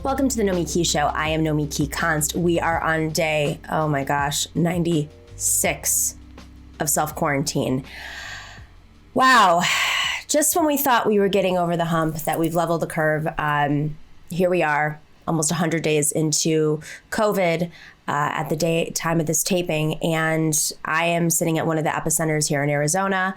Welcome to the Nomiki Show. I am Nomiki Konst. We are on day, 96 of self-quarantine. Wow. Just when we thought we were getting over the hump, that we've leveled the curve, here we are, almost 100 days into COVID at the time of this taping. And I am sitting at one of the epicenters here in Arizona.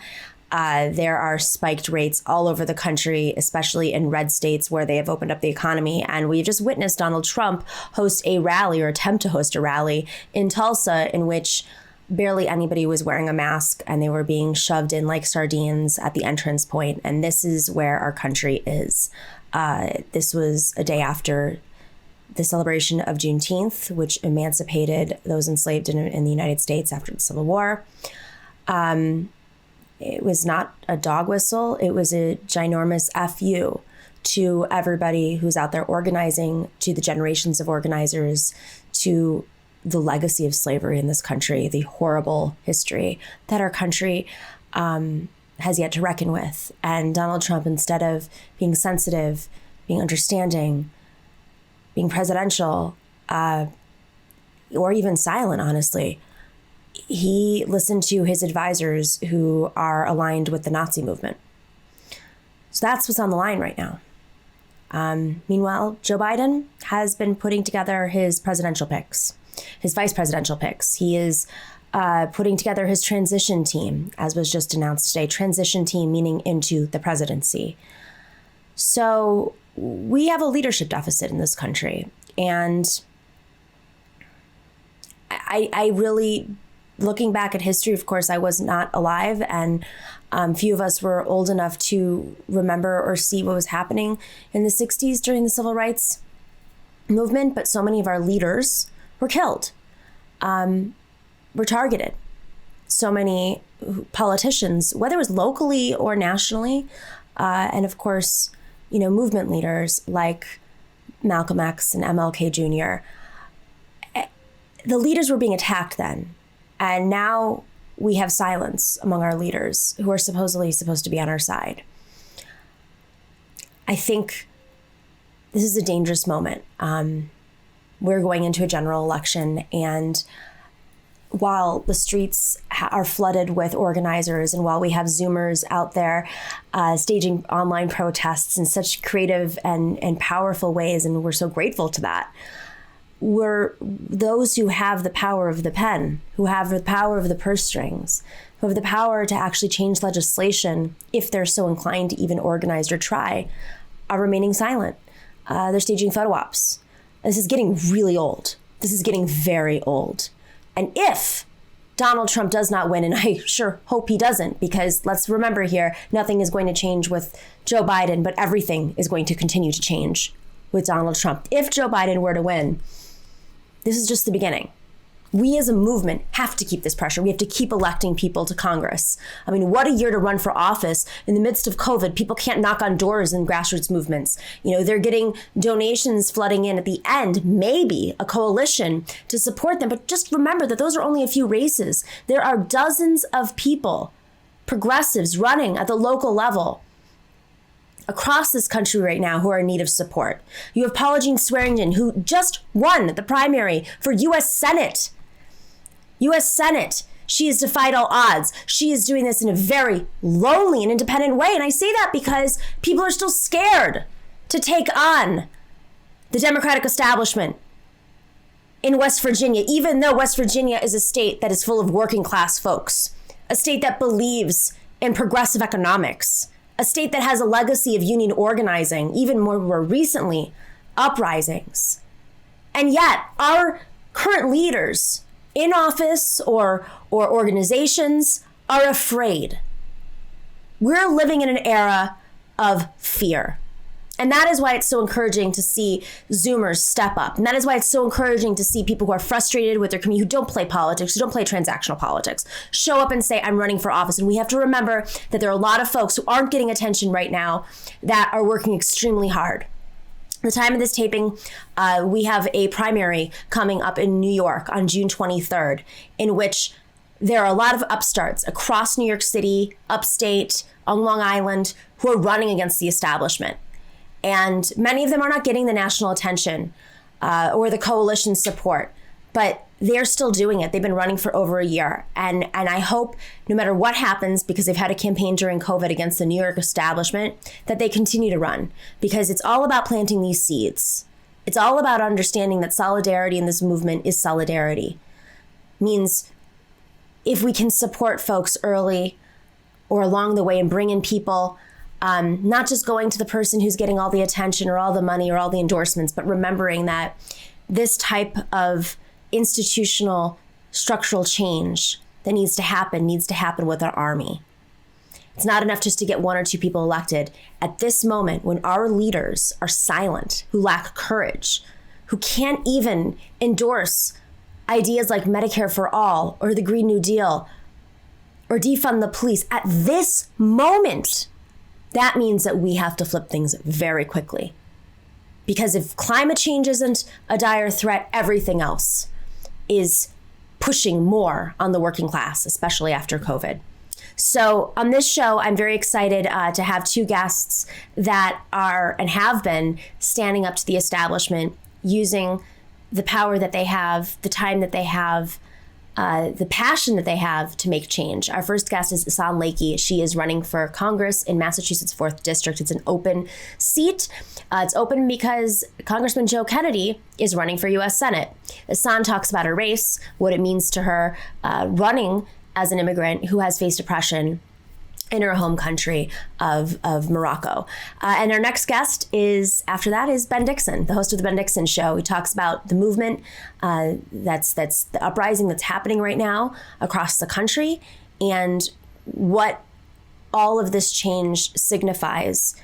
There are spiked rates all over the country, especially in red states where they have opened up the economy. And we've just witnessed Donald Trump host a rally or attempt to host a rally in Tulsa in which barely anybody was wearing a mask and they were being shoved in like sardines at the entrance point. And this is where our country is. This was a day after the celebration of Juneteenth, which emancipated those enslaved in the United States after the Civil War. It was not a dog whistle. It was a ginormous FU to everybody who's out there organizing, to the generations of organizers, to the legacy of slavery in this country, the horrible history that our country has yet to reckon with. And Donald Trump, instead of being sensitive, being understanding, being presidential, or even silent, honestly, he listened to his advisors who are aligned with the Nazi movement. So that's what's on the line right now. Meanwhile, Joe Biden has been putting together his presidential picks, his vice presidential picks. He is putting together his transition team, as was just announced today, transition team meaning into the presidency. So we have a leadership deficit in this country. And I really, looking back at history, of course, I was not alive, and few of us were old enough to remember or see what was happening in the 60s during the civil rights movement. But so many of our leaders were killed, were targeted. So many politicians, whether it was locally or nationally, and of course, movement leaders like Malcolm X and MLK Jr., the leaders were being attacked then. And now we have silence among our leaders who are supposed to be on our side. I think this is a dangerous moment. We're going into a general election, and while the streets are flooded with organizers, and while we have Zoomers out there staging online protests in such creative and powerful ways, and we're so grateful to that, we're those who have the power of the pen, who have the power of the purse strings, who have the power to actually change legislation, if they're so inclined to even organize or try, are remaining silent. They're staging photo ops. This is getting really old. This is getting very old. And if Donald Trump does not win, and I sure hope he doesn't, because let's remember here, nothing is going to change with Joe Biden, but everything is going to continue to change with Donald Trump. If Joe Biden were to win, this is just the beginning. We as a movement have to keep this pressure. We have to keep electing people to Congress. I mean, what a year to run for office. In the midst of COVID, people can't knock on doors in grassroots movements. They're getting donations flooding in at the end, maybe a coalition to support them. But just remember that those are only a few races. There are dozens of people, progressives, running at the local level across this country right now who are in need of support. You have Paula Jean Swearingen, who just won the primary for U.S. Senate. U.S. Senate. She has defied all odds. She is doing this in a very lonely and independent way. And I say that because people are still scared to take on the Democratic establishment in West Virginia, even though West Virginia is a state that is full of working class folks, a state that believes in progressive economics, a state that has a legacy of union organizing, even more recently, uprisings. And yet our current leaders in office or organizations are afraid. We're living in an era of fear. And that is why it's so encouraging to see Zoomers step up. And that is why it's so encouraging to see people who are frustrated with their community, who don't play politics, who don't play transactional politics, show up and say, I'm running for office. And we have to remember that there are a lot of folks who aren't getting attention right now that are working extremely hard. At the time of this taping, we have a primary coming up in New York on June 23rd, in which there are a lot of upstarts across New York City, upstate, on Long Island, who are running against the establishment. And many of them are not getting the national attention or the coalition support, but they're still doing it. They've been running for over a year. And I hope no matter what happens, because they've had a campaign during COVID against the New York establishment, that they continue to run, because it's all about planting these seeds. It's all about understanding that solidarity in this movement is solidarity. Means if we can support folks early or along the way and bring in people, not just going to the person who's getting all the attention or all the money or all the endorsements, but remembering that this type of institutional structural change that needs to happen with our army. It's not enough just to get one or two people elected. At this moment, when our leaders are silent, who lack courage, who can't even endorse ideas like Medicare for all or the Green New Deal or defund the police, at this moment, that means that we have to flip things very quickly. Because if climate change isn't a dire threat, everything else is pushing more on the working class, especially after COVID. So on this show, I'm very excited to have two guests that are and have been standing up to the establishment, using the power that they have, the time that they have, the passion that they have to make change. Our first guest is Ihssane Lecky. She is running for Congress in Massachusetts 4th District. It's an open seat. It's open because Congressman Joe Kennedy is running for U.S. Senate. Ihssane talks about her race, what it means to her running as an immigrant who has faced oppression in her home country of Morocco. And our next guest after that is Ben Dixon, the host of the Ben Dixon Show. He talks about the movement that's the uprising that's happening right now across the country and what all of this change signifies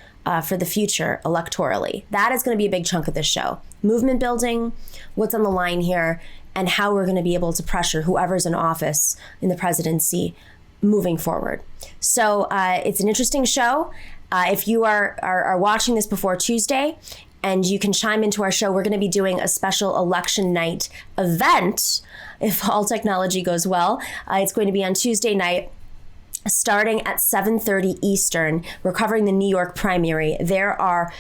for the future electorally. That is going to be a big chunk of this show. Movement building, what's on the line here, and how we're going to be able to pressure whoever's in office in the presidency moving forward. So it's an interesting show. If you are watching this before Tuesday and you can chime into our show, we're going to be doing a special election night event if all technology goes well. It's going to be on Tuesday night starting at 7:30 Eastern. We're covering the New York primary. There are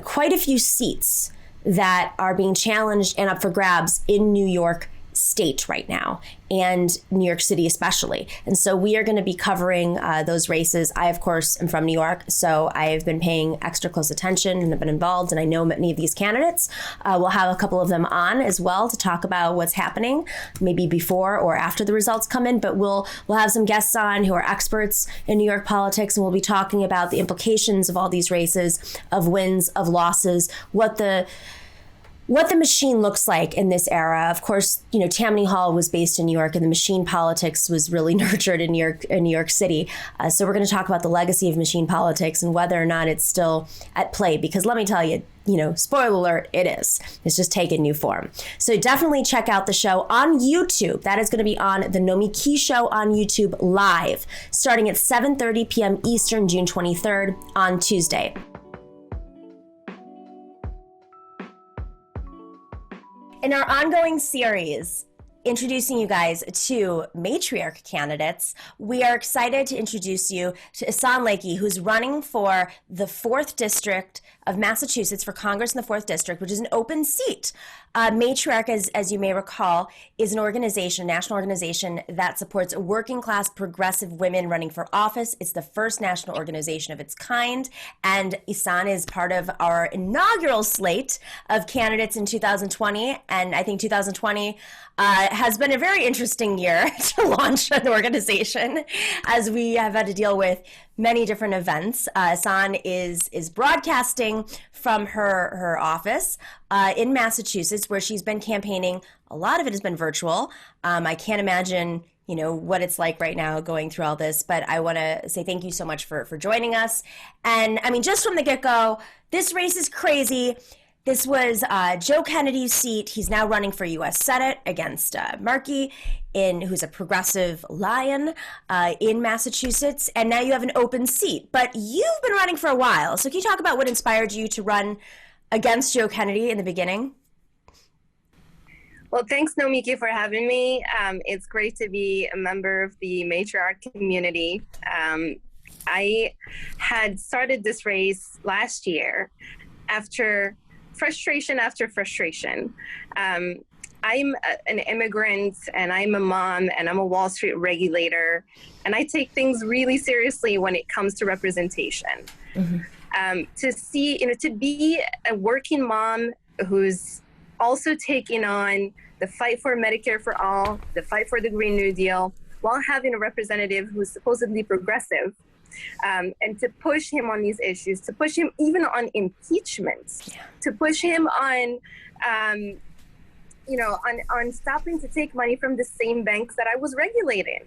quite a few seats that are being challenged and up for grabs in New York State right now, and New York City especially. And so we are going to be covering those races. I, of course, am from New York, so I've been paying extra close attention and have been involved, and I know many of these candidates. We'll have a couple of them on as well to talk about what's happening, maybe before or after the results come in, but we'll have some guests on who are experts in New York politics, and we'll be talking about the implications of all these races, of wins, of losses, what the machine looks like in this era. Of course, Tammany Hall was based in New York, and the machine politics was really nurtured in New York City. So we're going to talk about the legacy of machine politics and whether or not it's still at play. Because let me tell you, spoiler alert, it is. It's just taken new form. So definitely check out the show on YouTube. That is going to be on the Nomiki Show on YouTube live, starting at 7:30 p.m. Eastern, June 23rd on Tuesday. In our ongoing series, introducing you guys to matriarch candidates, we are excited to introduce you to Ihssane Lecky, who's running for the 4th District of Massachusetts for Congress in the 4th District, which is an open seat. Matriarch, as you may recall, is an organization, a national organization that supports working class progressive women running for office. It's the first national organization of its kind, and Ihssane is part of our inaugural slate of candidates in 2020, and I think 2020 has been a very interesting year to launch an organization, as we have had to deal with many different events. Ihssane is broadcasting from her office in Massachusetts, where she's been campaigning. A lot of it has been virtual. I can't imagine what it's like right now going through all this, but I want to say thank you so much for joining us. And I mean, just from the get-go, this race is crazy. This was Joe Kennedy's seat. He's now running for U.S. Senate against Markey, who's a progressive lion in Massachusetts. And now you have an open seat. But you've been running for a while. So can you talk about what inspired you to run against Joe Kennedy in the beginning? Well, thanks, Nomiki, for having me. It's great to be a member of the matriarch community. I had started this race last year after frustration after frustration. I'm an immigrant, and I'm a mom, and I'm a Wall Street regulator, and I take things really seriously when it comes to representation. To see, to be a working mom who's also taking on the fight for Medicare for all, the fight for the Green New Deal, while having a representative who's supposedly progressive, and to push him on these issues, to push him even on impeachment, to push him on, on stopping to take money from the same banks that I was regulating.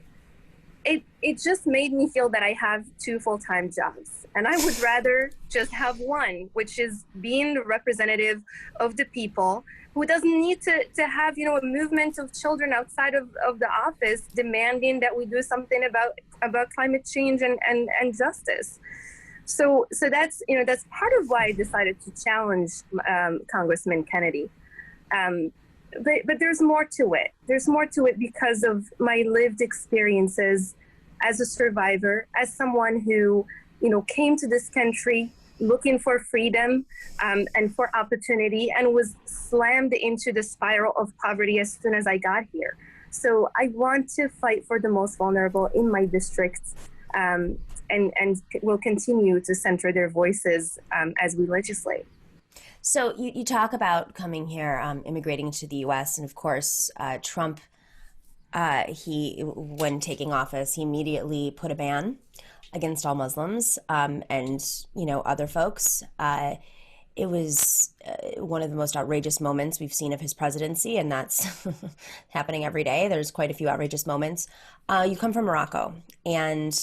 It just made me feel that I have two full-time jobs, and I would rather just have one, which is being the representative of the people, who doesn't need to have, a movement of children outside of the office demanding that we do something about climate change and justice. So that's, that's part of why I decided to challenge Congressman Kennedy. But there's more to it. There's more to it because of my lived experiences as a survivor, as someone who, came to this country looking for freedom and for opportunity, and was slammed into the spiral of poverty as soon as I got here. So I want to fight for the most vulnerable in my district, and will continue to center their voices as we legislate. So you talk about coming here, immigrating to the U.S., and of course, Trump, when taking office, he immediately put a ban against all Muslims and, other folks. It was one of the most outrageous moments we've seen of his presidency, and that's happening every day. There's quite a few outrageous moments. You come from Morocco, and,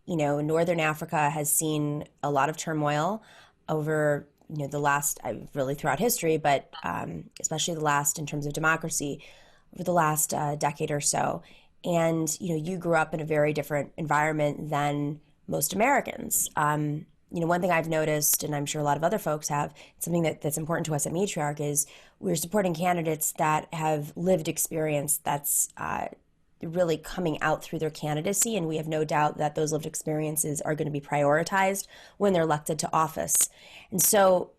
Northern Africa has seen a lot of turmoil over the last, really throughout history, but especially the last in terms of democracy over the last decade or so. And, you grew up in a very different environment than most Americans. One thing I've noticed, and I'm sure a lot of other folks have, something that's important to us at Matriarch, is we're supporting candidates that have lived experience that's really coming out through their candidacy, and we have no doubt that those lived experiences are going to be prioritized when they're elected to office. And so,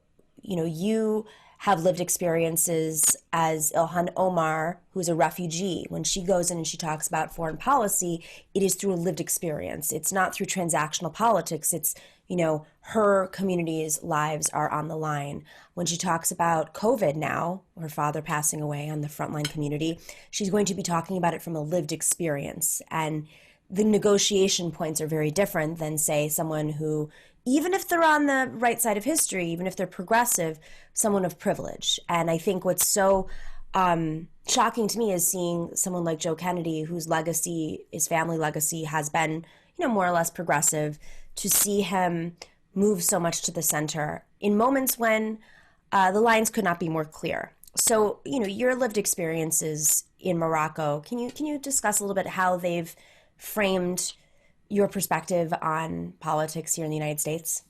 you have lived experiences as Ilhan Omar, who's a refugee. When she goes in and she talks about foreign policy, it is through a lived experience. It's not through transactional politics. It's, her community's lives are on the line. When she talks about COVID now, her father passing away on the frontline community, she's going to be talking about it from a lived experience. And the negotiation points are very different than, say, someone who, even if they're on the right side of history, even if they're progressive, someone of privilege. And I think what's so shocking to me is seeing someone like Joe Kennedy, whose legacy, his family legacy, has been, more or less progressive, to see him move so much to the center in moments when the lines could not be more clear. So, your lived experiences in Morocco, can you discuss a little bit how they've framed your perspective on politics here in the United States?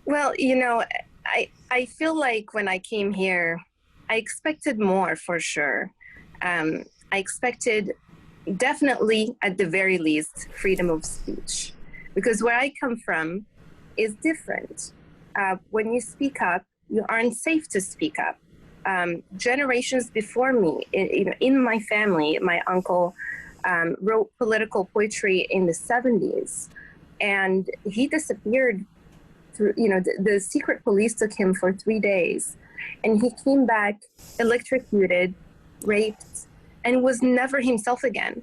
Well, I feel like when I came here, I expected more for sure. I expected definitely, at the very least, freedom of speech, because where I come from is different. When you speak up, you aren't safe to speak up. Generations before me, in my family, my uncle wrote political poetry in the 70s, and he disappeared through, the secret police took him for 3 days, and he came back electrocuted, raped, and was never himself again.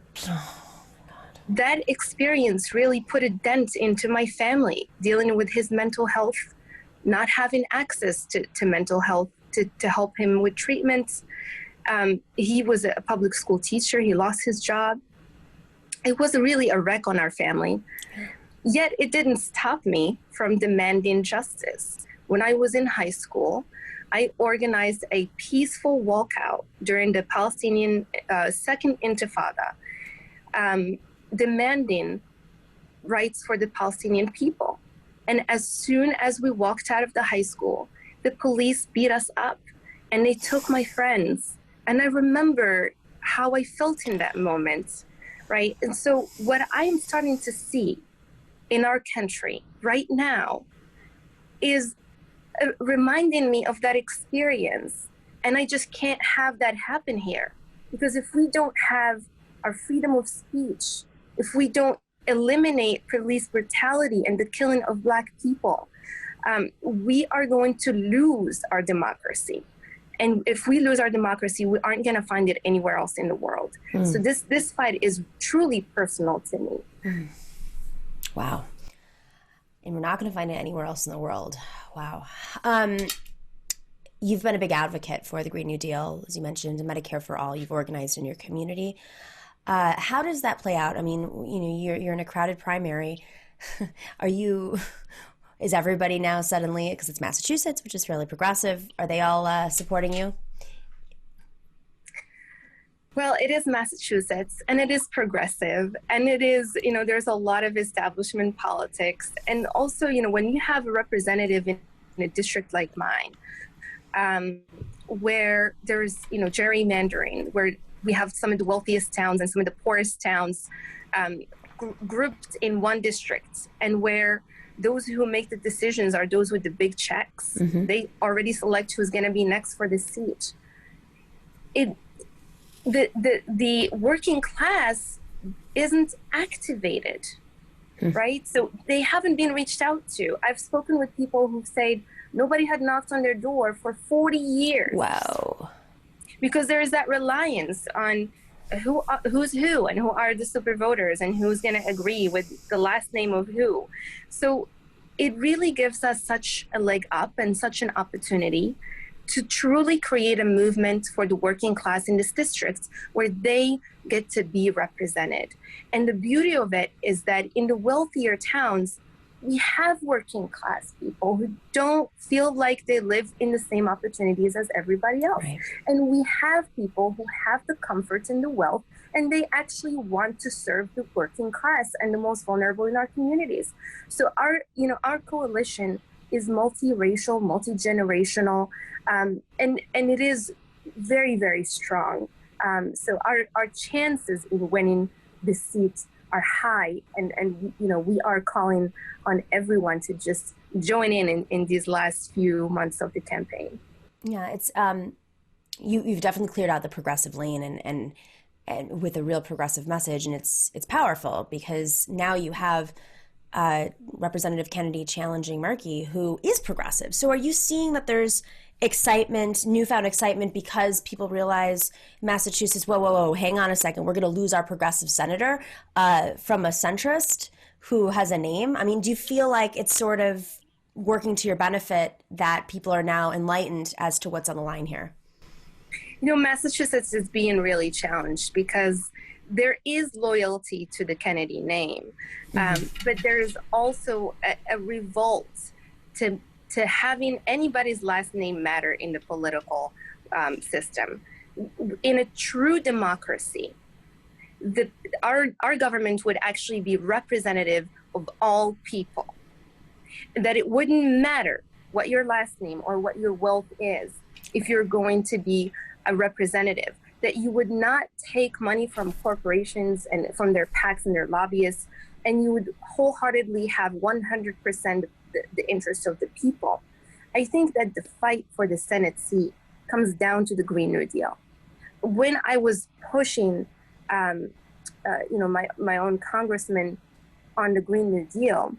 That experience really put a dent into my family, dealing with his mental health, not having access to mental health to help him with treatments. He was a public school teacher. He lost his job. It was really a wreck on our family. Yet it didn't stop me from demanding justice. When I was in high school, I organized a peaceful walkout during the Palestinian Second Intifada, demanding rights for the Palestinian people. And as soon as we walked out of the high school, the police beat us up and they took my friends. And I remember how I felt in that moment, right? And so what I'm starting to see in our country right now is reminding me of that experience. And I just can't have that happen here. Because if we don't have our freedom of speech, if we don't eliminate police brutality and the killing of Black people, we are going to lose our democracy. And if we lose our democracy, we aren't going to find it anywhere else in the world. So this fight is truly personal to me. Wow. And we're not going to find it anywhere else in the world. Wow. You've been a big advocate for the Green New Deal, as you mentioned, Medicare for all. You've organized in your community. How does that play out? I mean, you know, you're in a crowded primary. Is everybody now suddenly, because it's Massachusetts, which is fairly progressive, are they all supporting you? Well, it is Massachusetts, and it is progressive, and it is, you know, there's a lot of establishment politics. And also, you know, when you have a representative in a district like mine, where there's, you know, gerrymandering, where we have some of the wealthiest towns and some of the poorest towns grouped in one district, and where those who make the decisions are those with the big checks. They already select who's going to be next for the seat. The working class isn't activated, right? So they haven't been reached out to. I've spoken with people who've said nobody had knocked on their door for 40 years. Wow. Because there is that reliance on who's who and who are the super voters and who's going to agree with the last name of who. So it really gives us such a leg up and such an opportunity to truly create a movement for the working class in this district where they get to be represented. And the beauty of it is that in the wealthier towns, we have working class people who don't feel like they live in the same opportunities as everybody else. Right. And we have people who have the comforts and the wealth, and they actually want to serve the working class and the most vulnerable in our communities. So our coalition is multiracial, multi-generational, and it is very, very strong. So our chances in winning the seat are high, and you know, we are calling on everyone to just join in these last few months of the campaign. Yeah, it's you've definitely cleared out the progressive lane and with a real progressive message, and it's powerful because now you have Representative Kennedy challenging Markey, who is progressive. So are you seeing that there's newfound excitement because people realize Massachusetts, whoa, hang on a second, we're going to lose our progressive senator from a centrist who has a name? I mean, do you feel like it's sort of working to your benefit that people are now enlightened as to what's on the line here? You know, Massachusetts is being really challenged because there is loyalty to the Kennedy name, but there's also a revolt to having anybody's last name matter in the political system. In a true democracy, our government would actually be representative of all people. That it wouldn't matter what your last name or what your wealth is if you're going to be a representative. That you would not take money from corporations and from their PACs and their lobbyists, and you would wholeheartedly have 100% the interests of the people. I think that the fight for the Senate seat comes down to the Green New Deal. When I was pushing, my own congressman on the Green New Deal,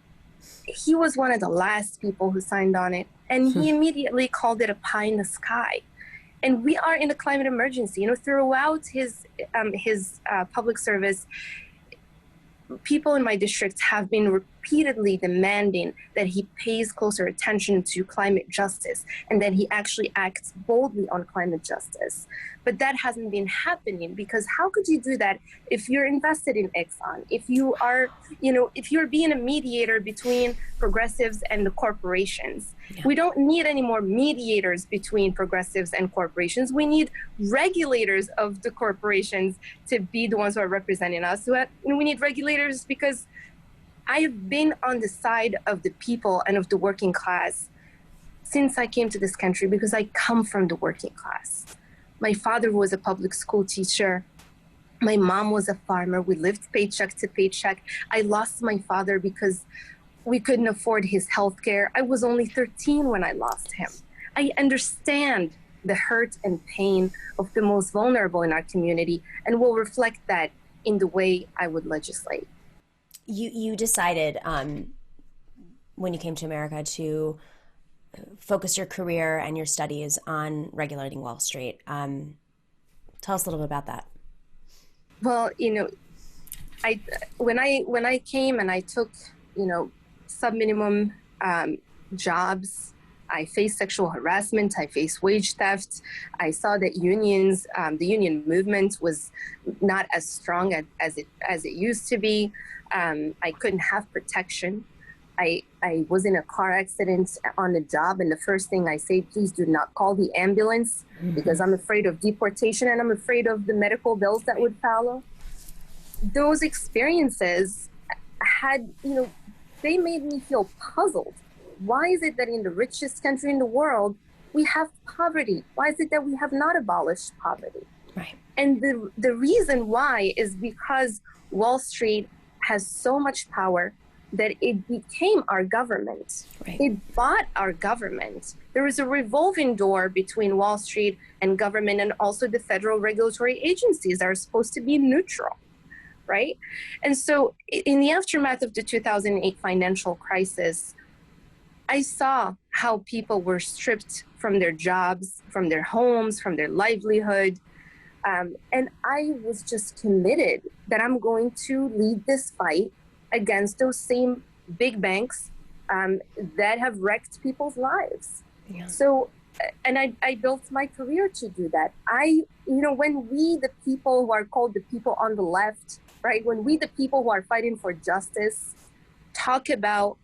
he was one of the last people who signed on it, and he immediately called it a pie in the sky. And we are in a climate emergency. You know, throughout his public service, people in my district have been repeatedly demanding that he pays closer attention to climate justice and that he actually acts boldly on climate justice. But that hasn't been happening, because how could you do that if you're invested in Ihssane, if you are, if you're being a mediator between progressives and the corporations? Yeah. We don't need any more mediators between progressives and corporations. We need regulators of the corporations to be the ones who are representing us. We need regulators because I've been on the side of the people and of the working class since I came to this country, because I come from the working class. My father was a public school teacher. My mom was a farmer. We lived paycheck to paycheck. I lost my father because we couldn't afford his health care. I was only 13 when I lost him. I understand the hurt and pain of the most vulnerable in our community and will reflect that in the way I would legislate. You decided when you came to America to focus your career and your studies on regulating Wall Street. Tell us a little bit about that. Well, when I came and I took, sub-minimum jobs, I faced sexual harassment, I faced wage theft. I saw that unions, the union movement was not as strong as it used to be. I couldn't have protection. I was in a car accident on the job, and the first thing I say, please do not call the ambulance, because I'm afraid of deportation and I'm afraid of the medical bills that would follow. Those experiences had, they made me feel puzzled. Why is it that in the richest country in the world, we have poverty? Why is it that we have not abolished poverty? Right. And the reason why is because Wall Street has so much power that it became our government. Right. It bought our government. There is a revolving door between Wall Street and government, and also the federal regulatory agencies that are supposed to be neutral, right? And so in the aftermath of the 2008 financial crisis, I saw how people were stripped from their jobs, from their homes, from their livelihood. And I was just committed that I'm going to lead this fight against those same big banks that have wrecked people's lives. Yeah. So, and I built my career to do that. When we, the people who are called the people on the left, right? When we, the people who are fighting for justice, talk about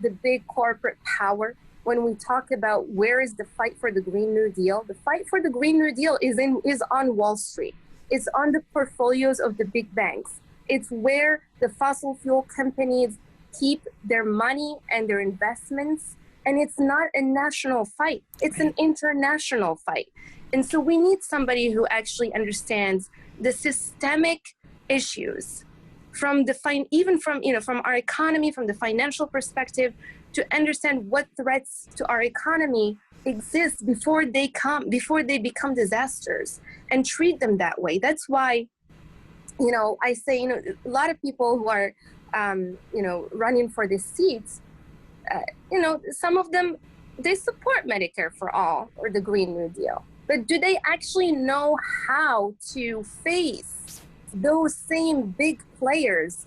the big corporate power, when we talk about where is the fight for the Green New Deal, the fight for the Green New Deal is on Wall Street. It's on the portfolios of the big banks. It's where the fossil fuel companies keep their money and their investments. And it's not a national fight. It's an international fight. And so we need somebody who actually understands the systemic issues from from our economy, from the financial perspective, to understand what threats to our economy exist before they become disasters, and treat them that way. That's why, I say, a lot of people who are, running for these seats, some of them, they support Medicare for all or the Green New Deal. But do they actually know how to face those same big players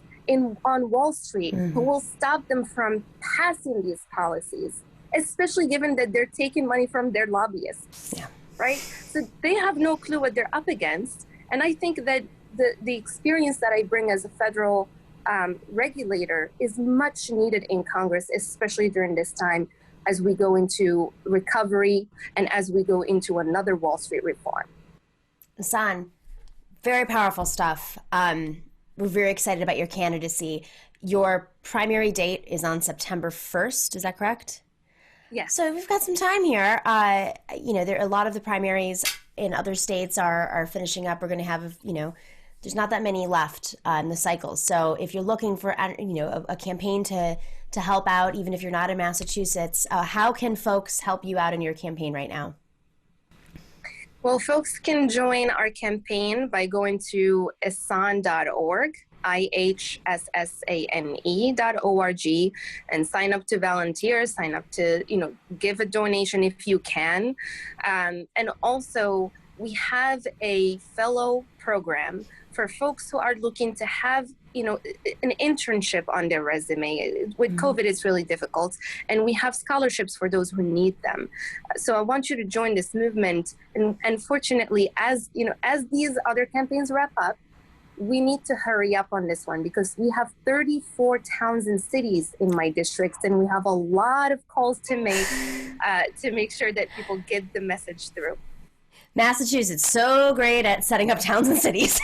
on Wall Street who will stop them from passing these policies, especially given that they're taking money from their lobbyists, right? So they have no clue what they're up against. And I think that the experience that I bring as a federal regulator is much needed in Congress, especially during this time as we go into recovery and as we go into another Wall Street reform. Ihssane, very powerful stuff. We're very excited about your candidacy. Your primary date is on September 1st. Is that correct? Yes. So we've got some time here. There are a lot of the primaries in other states are finishing up. We're going to have, there's not that many left in the cycles. So if you're looking for, a campaign to help out, even if you're not in Massachusetts, how can folks help you out in your campaign right now? Well, folks can join our campaign by going to ihssane.org, IHSSANE.org, and sign up to volunteer, sign up to, give a donation if you can. And also, we have a fellow program for folks who are looking to have, an internship on their resume. With COVID, it's really difficult. And we have scholarships for those who need them. So I want you to join this movement. And unfortunately, as these other campaigns wrap up, we need to hurry up on this one, because we have 34 towns and cities in my district, and we have a lot of calls to make sure that people get the message through. Massachusetts, so great at setting up towns and cities.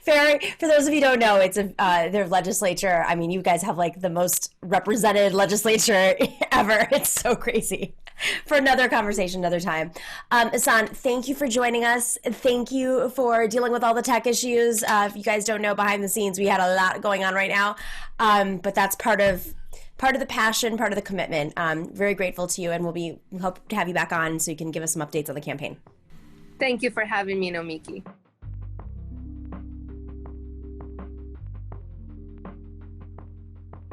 For those of you who don't know, it's their legislature. I mean, you guys have like the most represented legislature ever. It's so crazy. For another conversation, another time. Ihssane, thank you for joining us. Thank you for dealing with all the tech issues. If you guys don't know, behind the scenes, we had a lot going on right now. But that's part of the passion, part of the commitment. Very grateful to you, and we hope to have you back on so you can give us some updates on the campaign. Thank you for having me, Nomiki.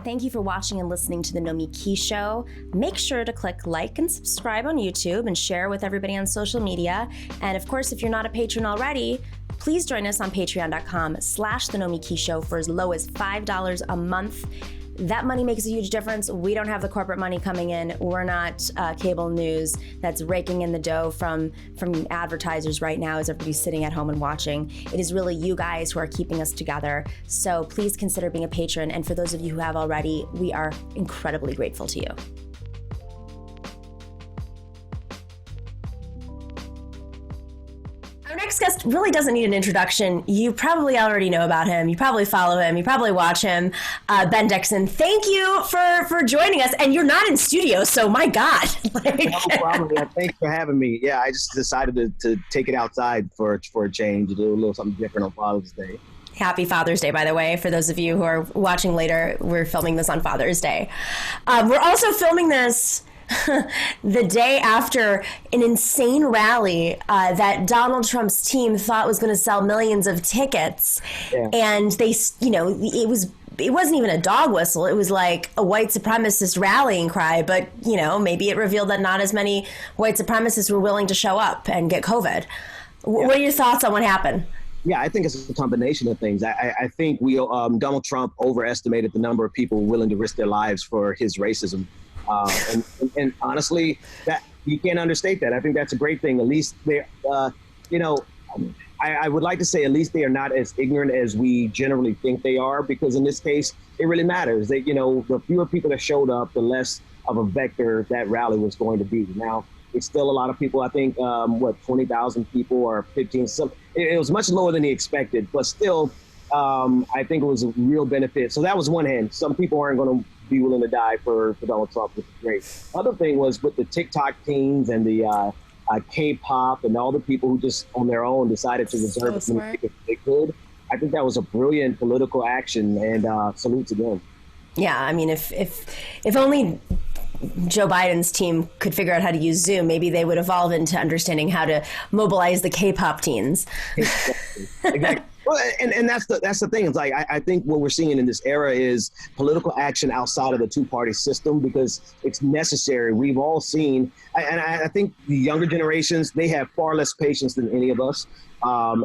Thank you for watching and listening to the Nomiki Show. Make sure to click like and subscribe on YouTube and share with everybody on social media. And of course, if you're not a patron already, please join us on patreon.com/The Nomiki Show for as low as $5 a month. That money makes a huge difference. We don't have the corporate money coming in. We're not cable news that's raking in the dough from advertisers right now as everybody's sitting at home and watching. It is really you guys who are keeping us together. So please consider being a patron. And for those of you who have already, we are incredibly grateful to you. Our next guest really doesn't need an introduction. You probably already know about him. You probably follow him. You probably watch him. Ben Dixon, thank you for joining us. And you're not in studio, so my God. No problem. Yeah, thanks for having me. Yeah, I just decided to take it outside for a change, do a little something different on Father's Day. Happy Father's Day, by the way. For those of you who are watching later, we're filming this on Father's Day. We're also filming this the day after an insane rally that Donald Trump's team thought was going to sell millions of tickets. Yeah. And they, it wasn't even a dog whistle. It was like a white supremacist rallying cry. But, maybe it revealed that not as many white supremacists were willing to show up and get COVID. Yeah. What are your thoughts on what happened? Yeah, I think it's a combination of things. I think Donald Trump overestimated the number of people willing to risk their lives for his racism. And honestly, that you can't understate that. I think that's a great thing. At least they're, I would like to say at least they are not as ignorant as we generally think they are, because in this case, it really matters. That, the fewer people that showed up, the less of a vector that rally was going to be. Now, it's still a lot of people. I think, 20,000 people or 15, it was much lower than he expected, but still, I think it was a real benefit. So that was one hand. Some people aren't going to be willing to die for Donald Trump, which is great. Other thing was with the TikTok teens and the K-pop and all the people who just on their own decided to reserve as many tickets as they could. I think that was a brilliant political action, and salute to them. Yeah, I mean, if only Joe Biden's team could figure out how to use Zoom, maybe they would evolve into understanding how to mobilize the K-pop teens. Exactly. Well, and that's the thing. It's like I think what we're seeing in this era is political action outside of the two-party system, because it's necessary. We've all seen, and I think the younger generations, they have far less patience than any of us.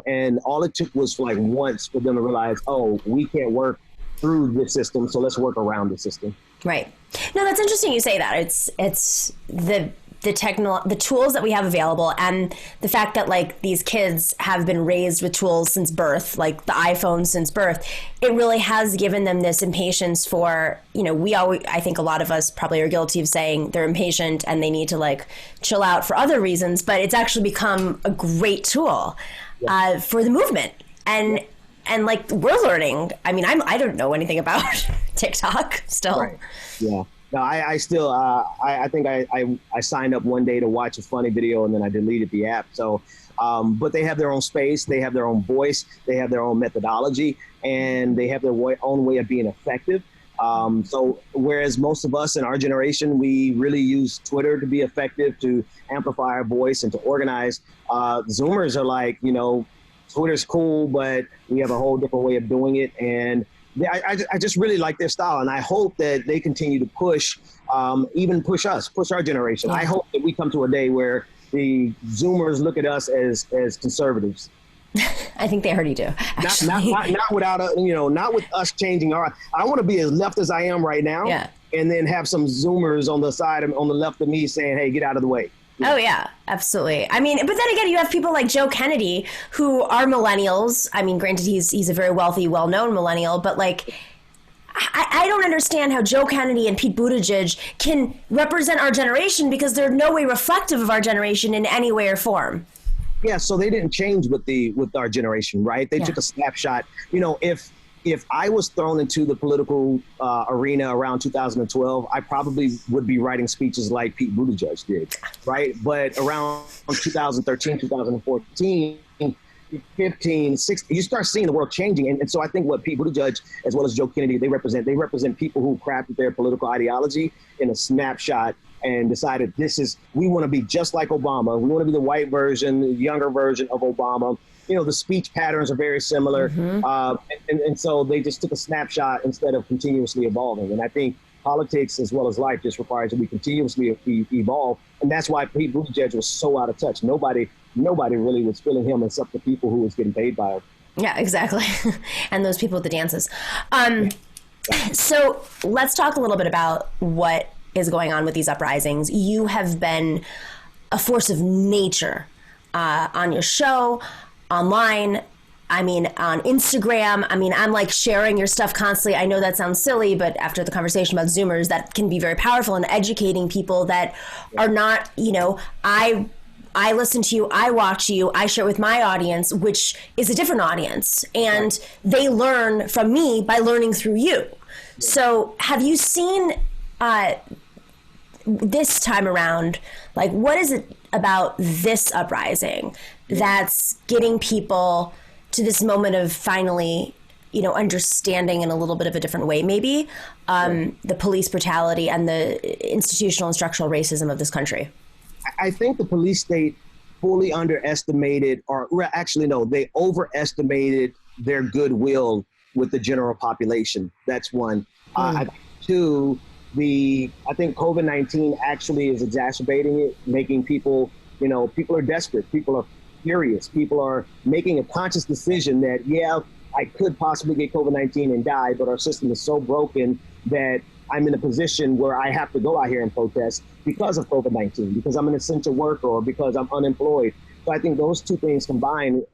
And all it took was like once for them to realize, oh, we can't work through this system, so let's work around the system. Right. No, that's interesting you say that. It's the tools that we have available, and the fact that like these kids have been raised with tools since birth, like the iPhone since birth. It really has given them this impatience for, I think a lot of us probably are guilty of saying they're impatient and they need to like chill out for other reasons, but it's actually become a great tool for the movement. And like we're learning. I mean, I don't know anything about TikTok still. Right. Yeah. No, I still, I think I signed up one day to watch a funny video and then I deleted the app. So, but they have their own space, they have their own voice, they have their own methodology, and they have their own way of being effective. So whereas most of us in our generation, we really use Twitter to be effective, to amplify our voice and to organize, Zoomers are like, Twitter's cool, but we have a whole different way of doing it. And I just really like their style, and I hope that they continue to push, even push our generation. I hope that we come to a day where the Zoomers look at us as conservatives. I think they already do. Not without not with us changing our. I want to be as left as I am right now, and then have some Zoomers on the side on the left of me saying, "Hey, get out of the way." Oh, yeah, absolutely. I mean, but then again, you have people like Joe Kennedy who are millennials. I mean, granted, he's a very wealthy, well-known millennial, but like, I don't understand how Joe Kennedy and Pete Buttigieg can represent our generation, because they're no way reflective of our generation in any way or form. Yeah, so they didn't change with our generation, right? They took a snapshot. If I was thrown into the political arena around 2012, I probably would be writing speeches like Pete Buttigieg did, right? But around 2013, 2014, 15, 16, you start seeing the world changing. And so I think what Pete Buttigieg, as well as Joe Kennedy, they represent people who crafted their political ideology in a snapshot and decided we want to be just like Obama. We want to be the white version, the younger version of Obama. You know, the speech patterns are very similar. And so they just took a snapshot instead of continuously evolving. And I think politics, as well as life, just requires that we continuously evolve. And that's why Pete Buttigieg was so out of touch. Nobody really was feeling him except the people who was getting paid by him. Yeah, exactly. And those people at the dances. So let's talk a little bit about what is going on with these uprisings. You have been a force of nature on your show, online, I mean, on Instagram. I mean, I'm like sharing your stuff constantly. I know that sounds silly, but after the conversation about Zoomers, that can be very powerful in educating people that are not, you know, I listen to you, I watch you, I share it with my audience, which is a different audience. And they learn from me by learning through you. So have you seen this time around, like, what is it about this uprising that's getting people to this moment of finally, you know, understanding in a little bit of a different way, maybe, the police brutality and the institutional and structural racism of this country? I think the police state fully underestimated, they overestimated their goodwill with the general population. That's one. Two, I think COVID-19 actually is exacerbating it, making people are desperate. People are furious. People are making a conscious decision that, I could possibly get COVID-19 and die, but our system is so broken that I'm in a position where I have to go out here and protest because of COVID-19, because I'm an essential worker or because I'm unemployed. So I think those two things combined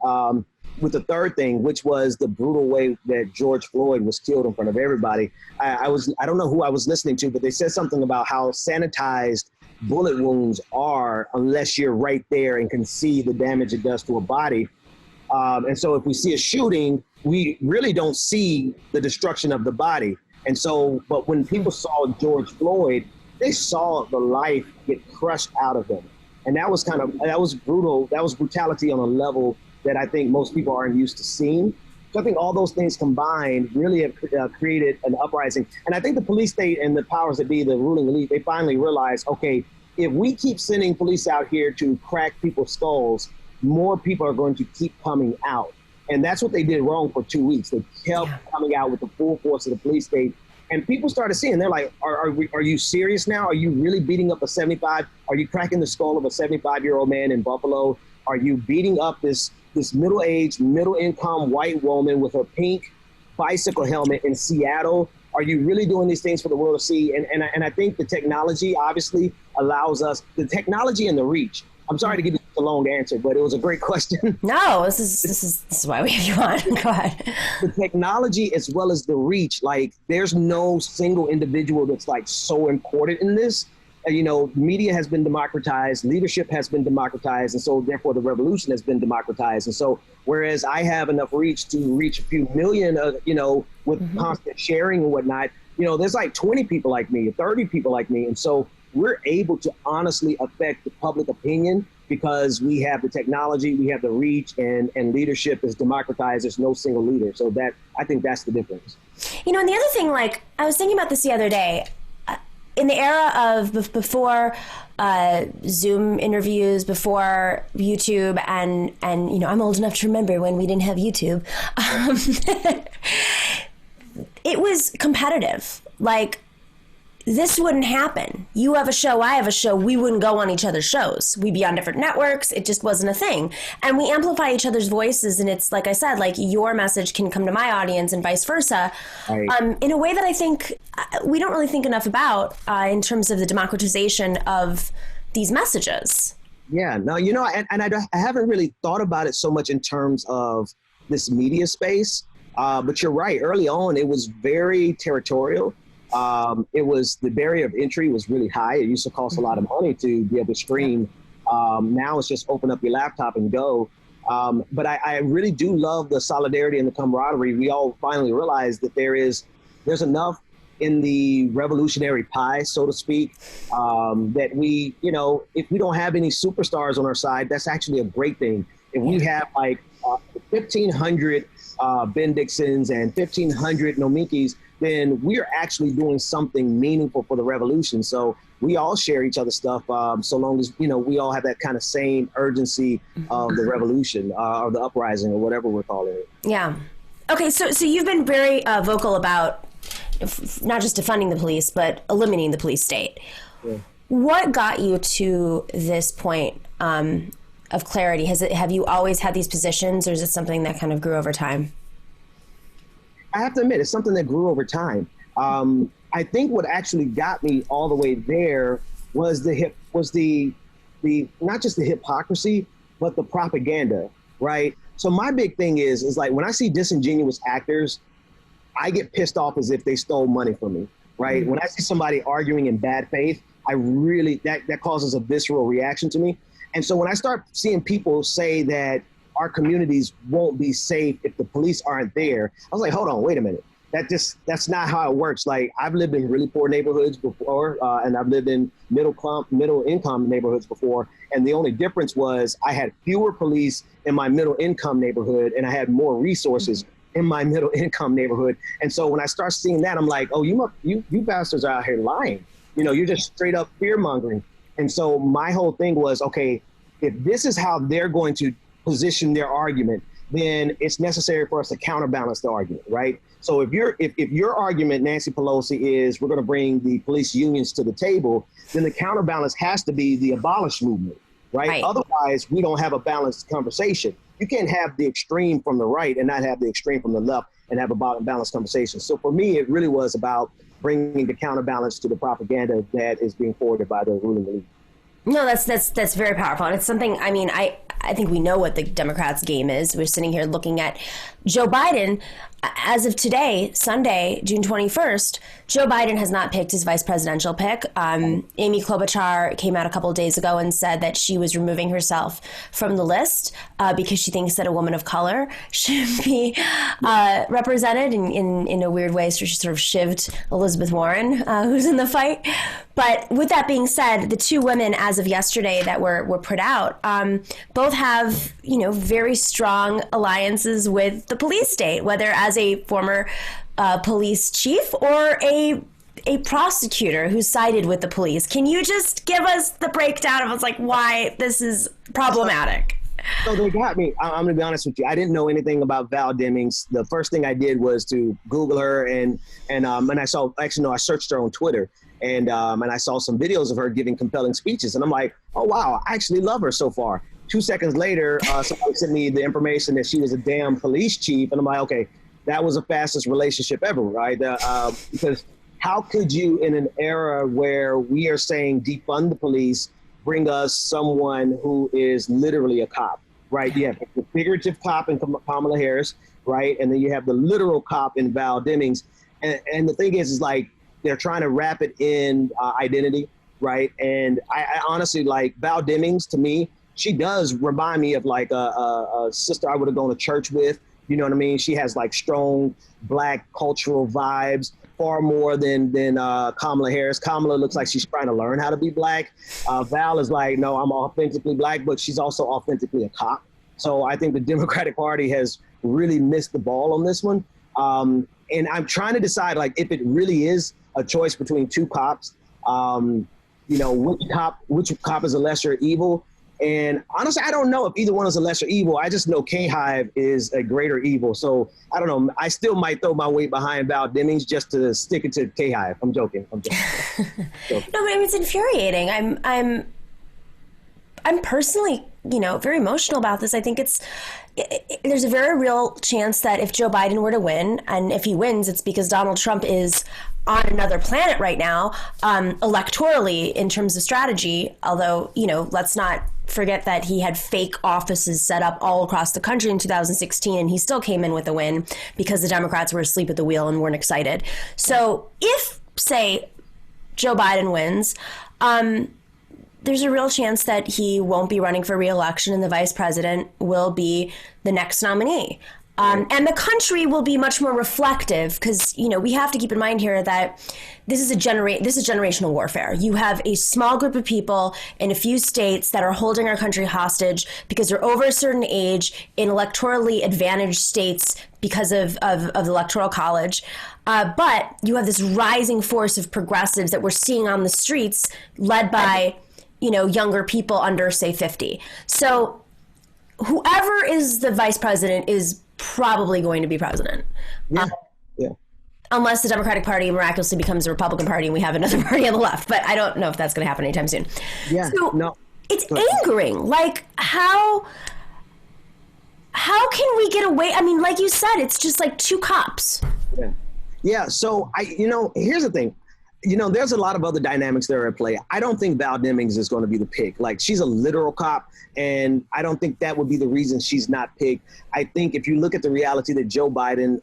with the third thing, which was the brutal way that George Floyd was killed in front of everybody. I don't know who I was listening to, but they said something about how sanitized bullet wounds are unless you're right there and can see the damage it does to a body. And so if we see a shooting, we really don't see the destruction of the body. And so, but when people saw George Floyd, they saw the life get crushed out of them. And that was brutal. That was brutality on a level that I think most people aren't used to seeing. So I think all those things combined really have created an uprising. And I think the police state and the powers that be, the ruling elite, they finally realized, okay, if we keep sending police out here to crack people's skulls, more people are going to keep coming out. And that's what they did wrong for 2 weeks. They kept coming out with the full force of the police state. And people started seeing, they're like, are you serious now? Are you really beating up a 75? Are you cracking the skull of a 75-year-old man in Buffalo? Are you beating up this middle-aged, middle-income white woman with her pink bicycle helmet in Seattle? Are you really doing these things for the world to see? And I think the technology obviously allows us, the technology and the reach. I'm sorry to give you a long answer, but it was a great question. No, this is why we have you on. Go ahead. The technology as well as the reach, like there's no single individual that's like so important in this. Media has been democratized, leadership has been democratized, and so therefore the revolution has been democratized. And so whereas I have enough reach to reach a few million, with constant sharing and whatnot, there's like 20 people like me, 30 people like me. And so we're able to honestly affect the public opinion because we have the technology, we have the reach, and leadership is democratized. There's no single leader. So I think that's the difference. And the other thing, like I was thinking about this the other day, in the era of before Zoom interviews, before YouTube, and I'm old enough to remember when we didn't have YouTube, it was competitive. Like, this wouldn't happen. You have a show, I have a show. We wouldn't go on each other's shows. We'd be on different networks. It just wasn't a thing. And we amplify each other's voices. And it's, like I said, like your message can come to my audience and vice versa, right. In a way that I think we don't really think enough about in terms of the democratization of these messages. Yeah, no, and I haven't really thought about it so much in terms of this media space. But you're right. Early on, it was very territorial. It was, the barrier of entry was really high. It used to cost a lot of money to be able to stream. Now it's just open up your laptop and go. But I really do love the solidarity and the camaraderie. We all finally realized that there's enough in the revolutionary pie, so to speak, that we, if we don't have any superstars on our side, that's actually a great thing. If we have like 1,500 Ben Dixons and 1,500 Nomikis, then we're actually doing something meaningful for the revolution. So we all share each other's stuff, so long as, you know, we all have that kind of same urgency of the revolution or the uprising or whatever we're calling it. Yeah. Okay, so you've been very vocal about not just defunding the police, but eliminating the police state. Yeah. What got you to this point of clarity? Have you always had these positions, or is it something that kind of grew over time? I have to admit, it's something that grew over time. I think what actually got me all the way there was the not just the hypocrisy, but the propaganda, right? So my big thing is like when I see disingenuous actors, I get pissed off as if they stole money from me, right? Mm-hmm. When I see somebody arguing in bad faith, I really, that causes a visceral reaction to me. And so when I start seeing people say that our communities won't be safe if the police aren't there, I was like, hold on, wait a minute. That's not how it works. Like, I've lived in really poor neighborhoods before, and I've lived in middle income neighborhoods before. And the only difference was I had fewer police in my middle income neighborhood, and I had more resources in my middle income neighborhood. And so when I start seeing that, I'm like, oh, you bastards are out here lying. You know, you're just straight up fear mongering. And so my whole thing was, okay, if this is how they're going to position their argument, then it's necessary for us to counterbalance the argument, right? So if your argument, Nancy Pelosi, is we're going to bring the police unions to the table, then the counterbalance has to be the abolish movement, right? Otherwise, we don't have a balanced conversation. You can't have the extreme from the right and not have the extreme from the left and have a balanced conversation. So for me, it really was about bringing the counterbalance to the propaganda that is being forwarded by the ruling elite. No, that's very powerful. And it's something, I mean, I think we know what the Democrats' game is. We're sitting here looking at Joe Biden. As of today, Sunday, June 21st, Joe Biden has not picked his vice presidential pick. Amy Klobuchar came out a couple of days ago and said that she was removing herself from the list because she thinks that a woman of color should be represented in a weird way. So she sort of shivved Elizabeth Warren, who's in the fight. But with that being said, the two women as of yesterday that were put out, both have, you know, very strong alliances with the police state, whether as a former police chief or a prosecutor who sided with the police. Can you just give us the breakdown of like why this is problematic? So they got me. I'm going to be honest with you. I didn't know anything about Val Demings. The first thing I did was to Google her and I saw, actually, no, I searched her on Twitter. And I saw some videos of her giving compelling speeches. And I'm like, oh, wow, I actually love her so far. 2 seconds later, somebody sent me the information that she was a damn police chief. And I'm like, okay, that was the fastest relationship ever, right? Because how could you, in an era where we are saying defund the police, bring us someone who is literally a cop, right? You have the figurative cop in Kamala Harris, right? And then you have the literal cop in Val Demings. And the thing is like, they're trying to wrap it in identity, right? And I honestly, like, Val Demings, to me, she does remind me of like a sister I would have gone to church with. You know what I mean? She has like strong Black cultural vibes, far more than Kamala Harris. Kamala looks like she's trying to learn how to be Black. Val is like, no, I'm authentically Black, but she's also authentically a cop. So I think the Democratic Party has really missed the ball on this one. And I'm trying to decide, like, if it really is a choice between two cops, you know, which cop is a lesser evil. And honestly, I don't know if either one is a lesser evil. I just know K-Hive is a greater evil. So I don't know. I still might throw my weight behind Val Demings just to stick it to K-Hive. I'm joking. No, but I mean, it's infuriating. I'm personally, you know, very emotional about this. I think there's a very real chance that if Joe Biden were to win, and if he wins, it's because Donald Trump is on another planet right now, electorally in terms of strategy. Although, you know, let's not forget that he had fake offices set up all across the country in 2016, and he still came in with a win because the Democrats were asleep at the wheel and weren't excited. So if, say, Joe Biden wins, there's a real chance that he won't be running for re-election and the vice president will be the next nominee. And the country will be much more reflective because, we have to keep in mind here that this is generational warfare. You have a small group of people in a few states that are holding our country hostage because they're over a certain age in electorally advantaged states because of the Electoral College. But you have this rising force of progressives that we're seeing on the streets led by, younger people under, say, 50. So whoever is the vice president is probably going to be president. Yeah. Unless the Democratic Party miraculously becomes a Republican Party and we have another party on the left. But I don't know if that's going to happen anytime soon. Yeah, so no. It's angering. Like, how can we get away? I mean, like you said, it's just like two cops. Yeah. So here's the thing. There's a lot of other dynamics that are at play. I don't think Val Demings is going to be the pick. Like, she's a literal cop, and I don't think that would be the reason she's not picked. I think if you look at the reality that Joe Biden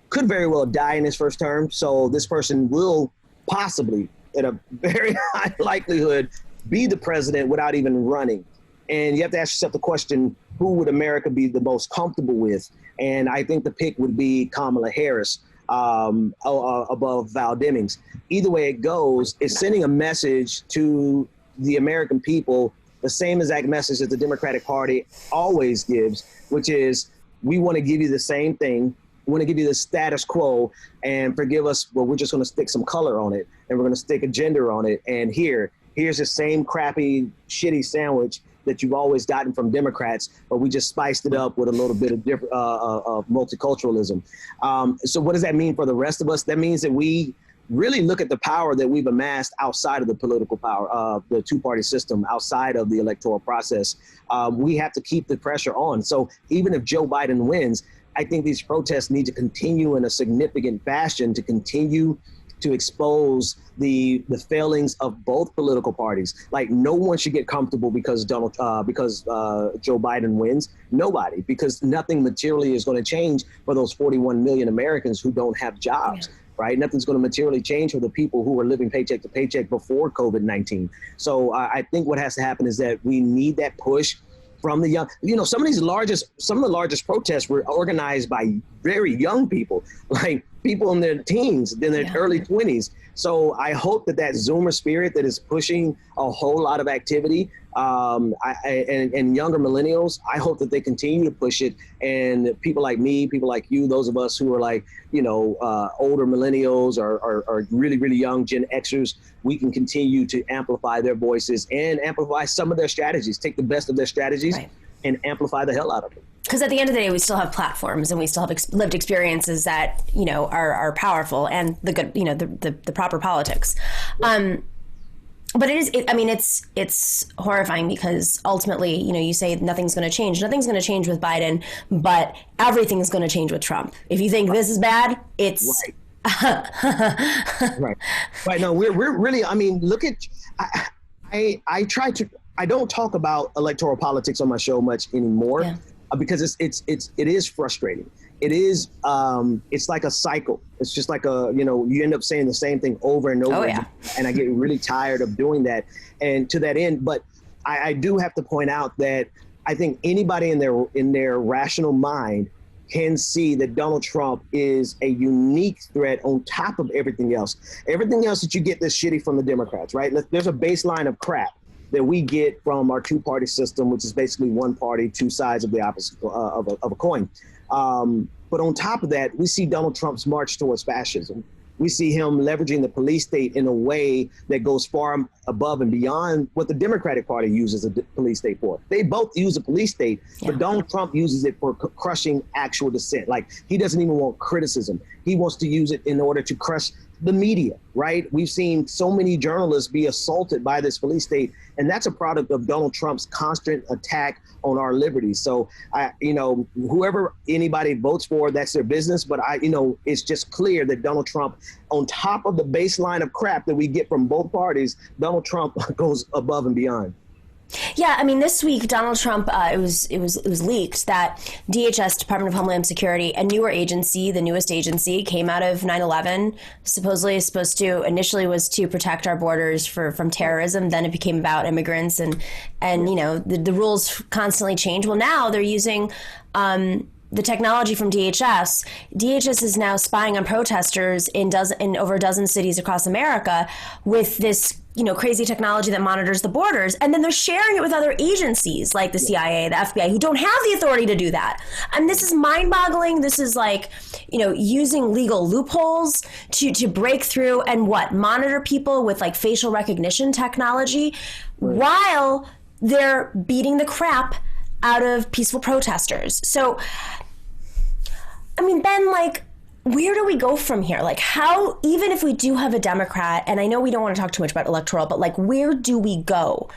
could very well die in his first term, so this person will possibly, at a very high likelihood, be the president without even running. And you have to ask yourself the question, who would America be the most comfortable with? And I think the pick would be Kamala Harris above Val Demings. Either way it goes, it's sending a message to the American people, the same exact message that the Democratic Party always gives, which is, we want to give you the same thing. We want to give you the status quo, and forgive us, but we're just going to stick some color on it, and we're going to stick a gender on it. And here's the same crappy, shitty sandwich that you've always gotten from Democrats, but we just spiced it up with a little bit of different multiculturalism. So what does that mean for the rest of us? That means that we really look at the power that we've amassed outside of the political power, the two-party system, outside of the electoral process. We have to keep the pressure on. So even if Joe Biden wins, I think these protests need to continue in a significant fashion to continue to expose the failings of both political parties. Like, no one should get comfortable because Joe Biden wins. Nobody, because nothing materially is going to change for those 41 million Americans who don't have jobs. Yeah. Right? Nothing's going to materially change for the people who were living paycheck to paycheck before COVID-19. So I think what has to happen is that we need that push from the young. Some of the largest protests were organized by very young people, like people in their teens, in their early 20s. So I hope that Zoomer spirit that is pushing a whole lot of activity, and younger millennials, I hope that they continue to push it. And people like me, people like you, those of us who are like, older millennials or really, really young Gen Xers, we can continue to amplify their voices and amplify some of their strategies, take the best of their strategies and amplify the hell out of it. Because at the end of the day, we still have platforms and we still have lived experiences that, are powerful, and the good, the proper politics. But it's horrifying because ultimately, you say nothing's going to change. Nothing's going to change with Biden, but everything's going to change with Trump. If you think this is bad, it's right. No, we're really. Look at. I don't talk about electoral politics on my show much anymore. Yeah. Because it is frustrating. It is it's like a cycle. It's just like you end up saying the same thing over and over again, and I get really tired of doing that. And to that end, but I do have to point out that I think anybody in their rational mind can see that Donald Trump is a unique threat on top of everything else. Everything else that you get that's shitty from the Democrats, right? There's a baseline of crap that we get from our two-party system, which is basically one party, two sides of the opposite of a coin. But on top of that, we see Donald Trump's march towards fascism. We see him leveraging the police state in a way that goes far above and beyond what the Democratic Party uses a police state for. They both use a police state, but Donald Trump uses it for crushing actual dissent. Like, he doesn't even want criticism. He wants to use it in order to crush the media, right? We've seen so many journalists be assaulted by this police state, and that's a product of Donald Trump's constant attack on our liberties. So, whoever anybody votes for, that's their business. But it's just clear that Donald Trump, on top of the baseline of crap that we get from both parties, Donald Trump goes above and beyond. Yeah, this week Donald Trump, it was leaked that DHS, Department of Homeland Security, a newer agency, the newest agency, came out of 9/11. Supposedly is supposed to initially was to protect our borders from terrorism. Then it became about immigrants, and the rules constantly change. Well, now they're using the technology from DHS. DHS is now spying on protesters in over a dozen cities across America with this, crazy technology that monitors the borders. And then they're sharing it with other agencies like the CIA, the FBI, who don't have the authority to do that. And this is mind-boggling. This is like, using legal loopholes to break through and monitor people with like facial recognition technology while they're beating the crap out of peaceful protesters. So, I mean, Ben, like, where do we go from here? Like, how, even if we do have a Democrat, and I know we don't want to talk too much about electoral, but like, where do we go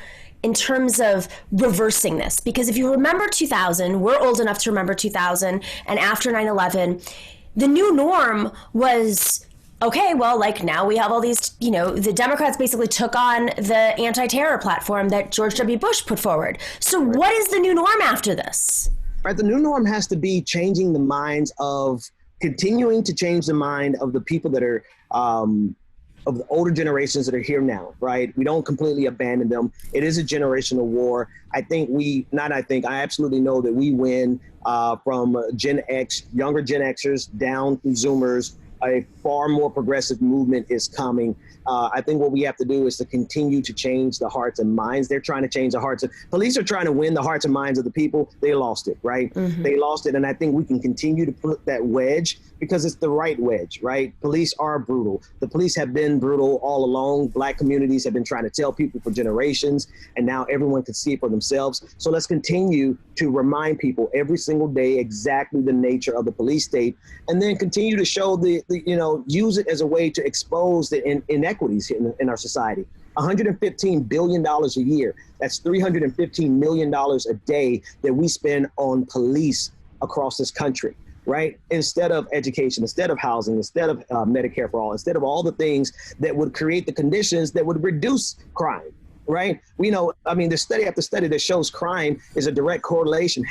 in terms of reversing this? Because if you remember 2000, we're old enough to remember 2000, and after 9/11, the new norm was, okay, well, like now we have all these, the Democrats basically took on the anti-terror platform that George W. Bush put forward. So what is the new norm after this? Right, the new norm has to be continuing to change the mind of the people that are, of the older generations that are here now, right? We don't completely abandon them. It is a generational war. I absolutely know that we win from Gen X, younger Gen Xers down through Zoomers. A far more progressive movement is coming. I think what we have to do is to continue to change the hearts and minds. They're trying to change the hearts. Police are trying to win the hearts and minds of the people. They lost it, right? Mm-hmm. They lost it. And I think we can continue to put that wedge because it's the right wedge, right? Police are brutal. The police have been brutal all along. Black communities have been trying to tell people for generations, and now everyone can see it for themselves. So let's continue to remind people every single day exactly the nature of the police state, and then continue to show use it as a way to expose the inequities in our society. $115 billion a year. That's $315 million a day that we spend on police across this country, right? Instead of education, instead of housing, instead of Medicare for all, instead of all the things that would create the conditions that would reduce crime. Right? There's study after study that shows crime has a direct correlation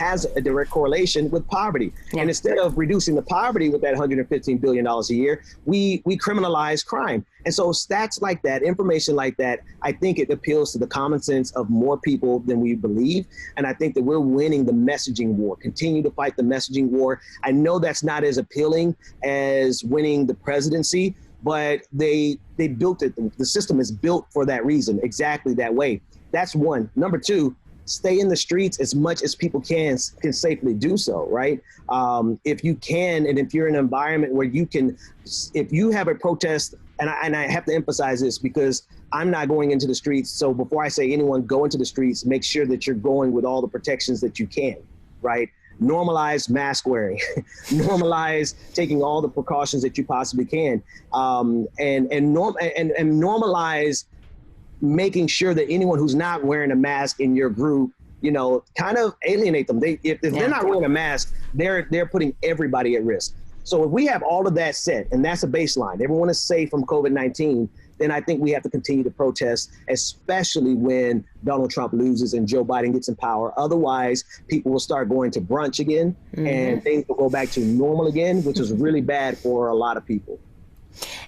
with poverty. Yeah. And instead of reducing the poverty with that $115 billion a year, we criminalize crime. And so stats like that, information like that, I think it appeals to the common sense of more people than we believe. And I think that we're winning the messaging war, continue to fight the messaging war. I know that's not as appealing as winning the presidency, but they built it. The system is built for that reason, exactly that way. That's one. Number two, stay in the streets as much as people can safely do so, right? If you can, and if you're in an environment where you can, if you have a protest, and I have to emphasize this because I'm not going into the streets. So before I say anyone go into the streets, make sure that you're going with all the protections that you can, right? Normalize mask wearing, normalize taking all the precautions that you possibly can, and normalize making sure that anyone who's not wearing a mask in your group, kind of alienate them. If they're not wearing a mask, they're putting everybody at risk. So if we have all of that set, and that's a baseline, everyone is safe from COVID-19, then I think we have to continue to protest, especially when Donald Trump loses and Joe Biden gets in power. Otherwise, people will start going to brunch again, and things will go back to normal again, which is really bad for a lot of people.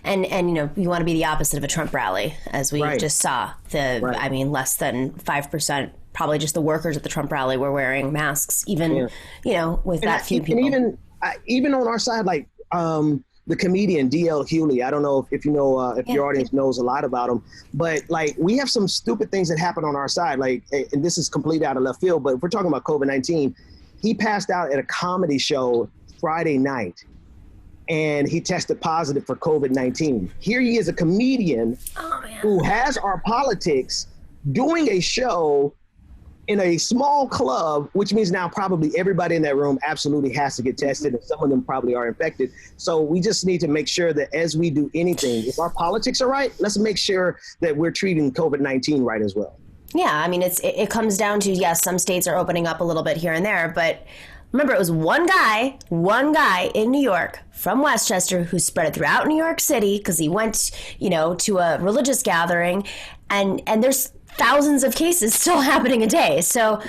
And you want to be the opposite of a Trump rally, as we just saw. Less than 5%, probably just the workers at the Trump rally were wearing masks, even, with that few people. And even on our side, like, the comedian D.L. Hewley, I don't know if your audience knows a lot about him, but like we have some stupid things that happen on our side, like, and this is completely out of left field, but if we're talking about COVID-19, he passed out at a comedy show Friday night and he tested positive for COVID-19. Here he is, a comedian who has our politics doing a show in a small club, which means now probably everybody in that room absolutely has to get tested, and some of them probably are infected. So we just need to make sure that as we do anything, if our politics are right, let's make sure that we're treating COVID-19 right as well. Yeah, it comes down to, yes, some states are opening up a little bit here and there, but remember, it was one guy in New York from Westchester who spread it throughout New York City because he went, to a religious gathering, and there's thousands of cases still happening a day. So,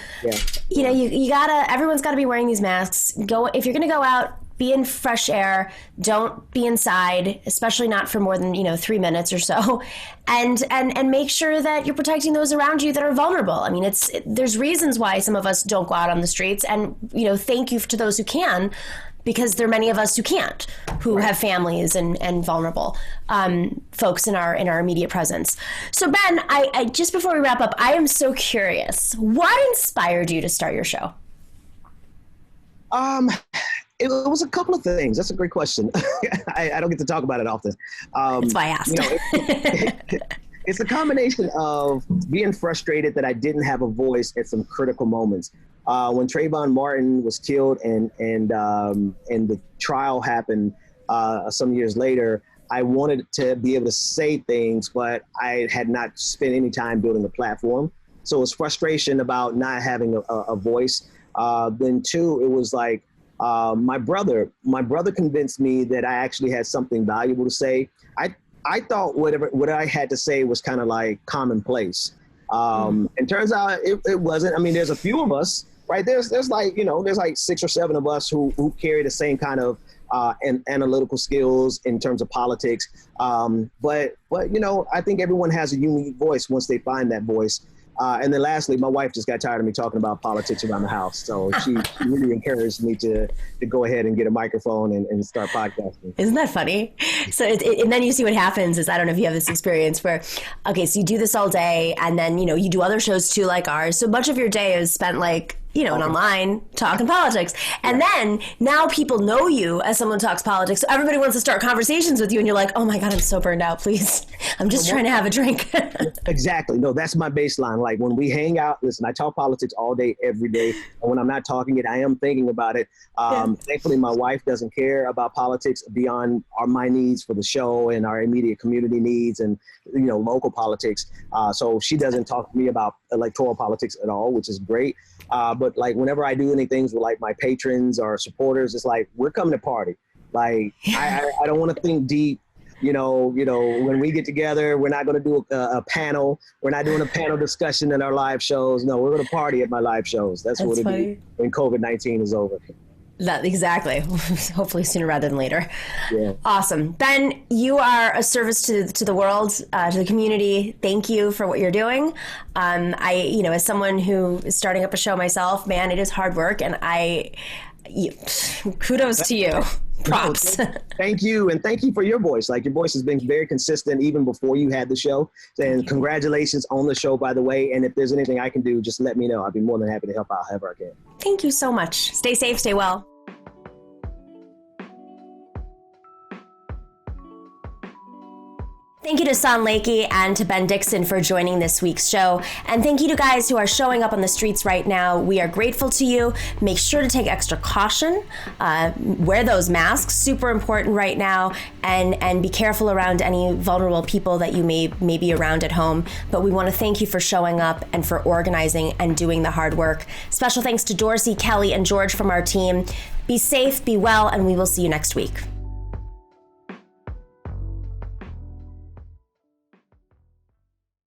you gotta, everyone's gotta be wearing these masks. If you're gonna go out, be in fresh air. Don't be inside, especially not for more than 3 minutes or so, and make sure that you're protecting those around you that are vulnerable. I mean, there's reasons why some of us don't go out on the streets, and thank you to those who can, because there are many of us who can't, who have families and vulnerable folks in our immediate presence. So Ben, I just before we wrap up, I am so curious, what inspired you to start your show? It was a couple of things. That's a great question. I don't get to talk about it often. That's why I asked. It's a combination of being frustrated that I didn't have a voice at some critical moments. When Trayvon Martin was killed and the trial happened some years later, I wanted to be able to say things, but I had not spent any time building a platform. So it was frustration about not having a voice. Then two, it was like my brother convinced me that I actually had something valuable to say. I thought what I had to say was kind of like commonplace. And turns out it wasn't. I mean, there's a few of us, right? There's like 6 or 7 of us who carry the same kind of analytical skills in terms of politics. But I think everyone has a unique voice once they find that voice. And then lastly, my wife just got tired of me talking about politics around the house. So she really encouraged me to go ahead and get a microphone and start podcasting. Isn't that funny? So and then you see what happens is, I don't know if you have this experience where, okay, so you do this all day and then, you do other shows too, like ours. So much of your day is spent like, online talking politics. And then now people know you as someone who talks politics. So everybody wants to start conversations with you and you're like, oh my God, I'm so burned out. Please. I'm just trying to have a drink. Exactly. No, that's my baseline. Like when we hang out, listen, I talk politics all day, every day. And when I'm not talking it, I am thinking about it. Thankfully, my wife doesn't care about politics beyond my needs for the show and our immediate community needs and, local politics. So she doesn't talk to me about electoral politics at all, which is great. But like whenever I do anything with like my patrons or supporters, it's like, we're coming to party. Like, I don't want to think deep. When we get together, we're not going to do a panel. We're not doing a panel discussion in our live shows. No, we're going to party at my live shows. That's what it'll be when COVID-19 is over. Exactly. Hopefully sooner rather than later. Yeah. Awesome. Ben, you are a service to the world, to the community. Thank you for what you're doing. As someone who is starting up a show myself, man, it is hard work. And kudos to you. Props. Thank you. And thank you for your voice. Like your voice has been very consistent even before you had the show. And congratulations on the show, by the way. And if there's anything I can do, just let me know. I'd be more than happy to help out however I can. Thank you so much. Stay safe, stay well. Thank you to Ihssane Lecky and to Ben Dixon for joining this week's show. And thank you to guys who are showing up on the streets right now. We are grateful to you. Make sure to take extra caution. Wear those masks, super important right now. And be careful around any vulnerable people that you may be around at home. But we want to thank you for showing up and for organizing and doing the hard work. Special thanks to Dorsey, Kelly, and George from our team. Be safe, be well, and we will see you next week.